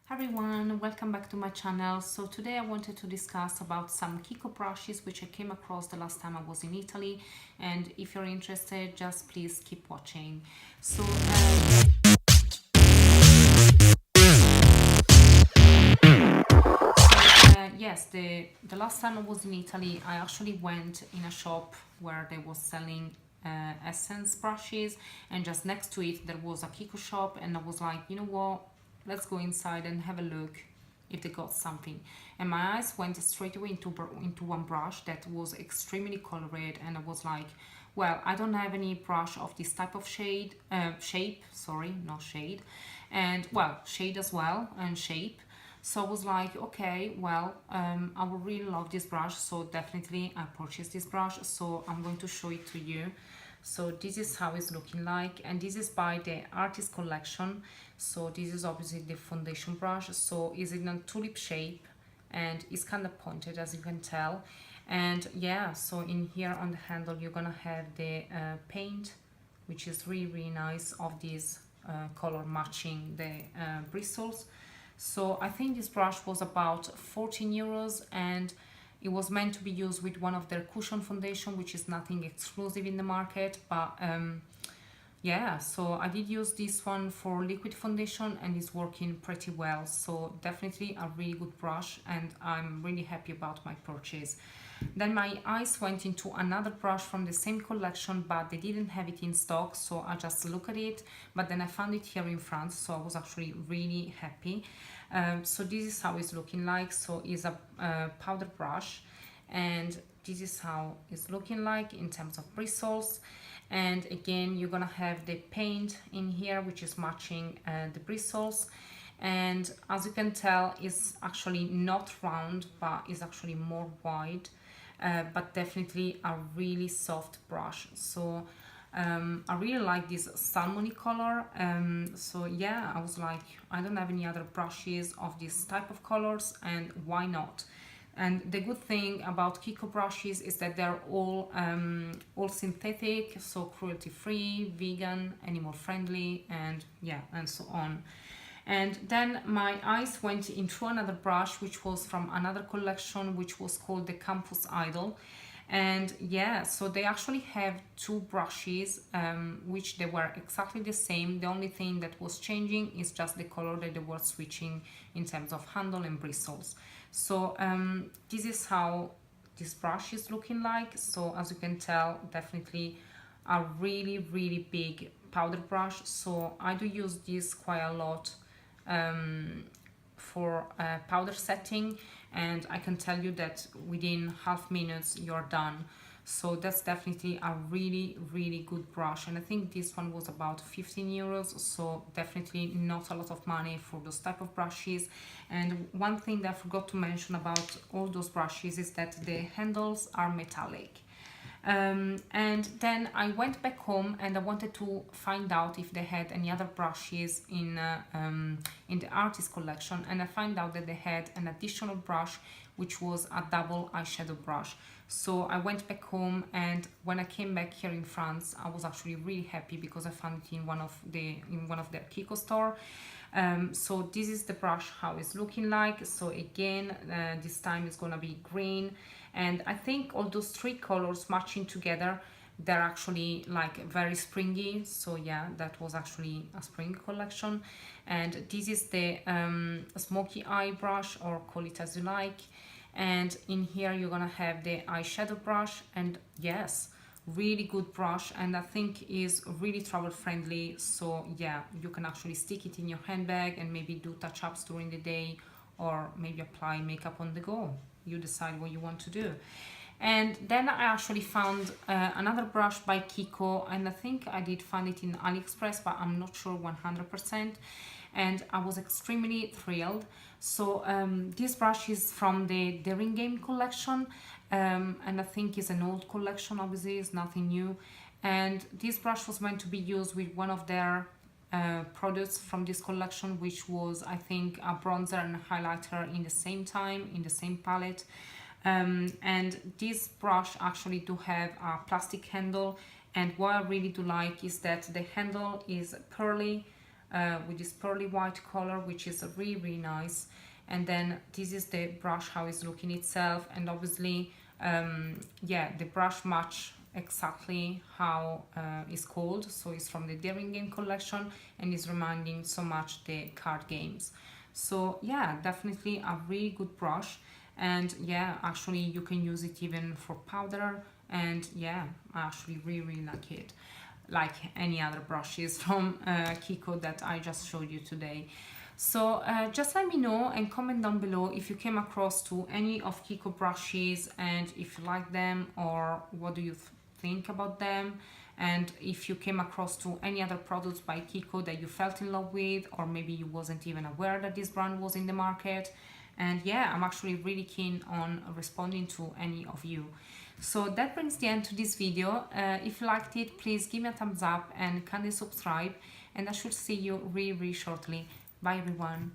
Hi everyone, welcome back to my channel. So today I wanted to discuss about some KIKO brushes which I came across the last time I was in Italy, and if you're interested, just please keep watching. So yes, the last time I was in Italy, I actually went in a shop where they was selling essence brushes, and just next to it there was a KIKO shop, and I was like, you know what, let's go inside and have a look if they got something. And my eyes went straight away into one brush that was extremely colored, and I was like, well, I don't have any brush of this type of shape, sorry, not shade, and well, shade as well, and shape. So I was like, okay, well, I would really love this brush, so definitely I purchased this brush. So I'm going to show it to you. So this is how it's looking like, and this is by the Artist Collection. So this is obviously the foundation brush. So it's in a tulip shape, and it's kind of pointed, as you can tell. And yeah, so in here on the handle you're gonna have the paint, which is really nice, of this color matching the bristles. So I think this brush was about 14 euros, and it was meant to be used with one of their cushion foundation, which is nothing exclusive in the market. But yeah, so I did use this one for liquid foundation, and it's working pretty well. So definitely a really good brush, and I'm really happy about my purchase. Then my eyes went into another brush from the same collection, but they didn't have it in stock, so I just looked at it. But then I found it here in France, so I was actually really happy. So this is how it's looking like. So it's a powder brush, and this is how it's looking like in terms of bristles. And again, you're gonna have the paint in here, which is matching the bristles. And as you can tell, it's actually not round, but is actually more wide. But definitely a really soft brush. So I really like this salmony color. So yeah, I was like, I don't have any other brushes of this type of colors, and why not? And the good thing about KIKO brushes is that they're all synthetic, so cruelty free, vegan, animal friendly, and yeah, and so on. And then my eyes went into another brush, which was from another collection, which was called the Campus Idol. And yeah, so they actually have two brushes, which they were exactly the same. The only thing that was changing is just the color that they were switching in terms of handle and bristles. So this is how this brush is looking like. So as you can tell, definitely a really big powder brush. So I do use this quite a lot for powder setting, and I can tell you that within half minutes you're done. So that's definitely a really good brush, and I think this one was about 15 euros, so definitely not a lot of money for those type of brushes. And one thing that I forgot to mention about all those brushes is that the handles are metallic. And then I went back home and I wanted to find out if they had any other brushes in the artist collection, and I found out that they had an additional brush, which was a double eyeshadow brush. So I went back home, and when I came back here in France, I was actually really happy because I found it in one of their KIKO store. So this is the brush, how it's looking like. So again, this time it's gonna be green, and I think all those three colors matching together, they're actually like very springy. So yeah, that was actually a spring collection. And this is the smoky eye brush, or call it as you like. And in here you're gonna have the eyeshadow brush, and yes, really good brush, and I think is really travel friendly. So yeah, you can actually stick it in your handbag and maybe do touch-ups during the day, or maybe apply makeup on the go. You decide what you want to do. And then I actually found another brush by KIKO, and I think I did find it in AliExpress, but I'm not sure 100%. And I was extremely thrilled. So this brush is from the Daring Game collection, and I think it's an old collection, obviously it's nothing new. And this brush was meant to be used with one of their products from this collection, which was, I think, a bronzer and highlighter in the same time, in the same palette. And this brush actually do have a plastic handle, and what I really do like is that the handle is pearly, with this pearly white color, which is really, really nice. And then this is the brush, how it's looking itself, and obviously yeah, the brush match exactly how it's called, so it's from the Daring Game collection and is reminding so much the card games. So yeah, definitely a really good brush. And yeah, actually you can use it even for powder, and yeah, I actually really like it, like any other brushes from KIKO that I just showed you today. So just let me know and comment down below if you came across to any of KIKO brushes, and if you like them, or what do you think about them, and if you came across to any other products by KIKO that you felt in love with, or maybe you wasn't even aware that this brand was in the market. And yeah, I'm actually really keen on responding to any of you. So that brings the end to this video. If you liked it, please give me a thumbs up and kindly subscribe, and I should see you really shortly. Bye everyone.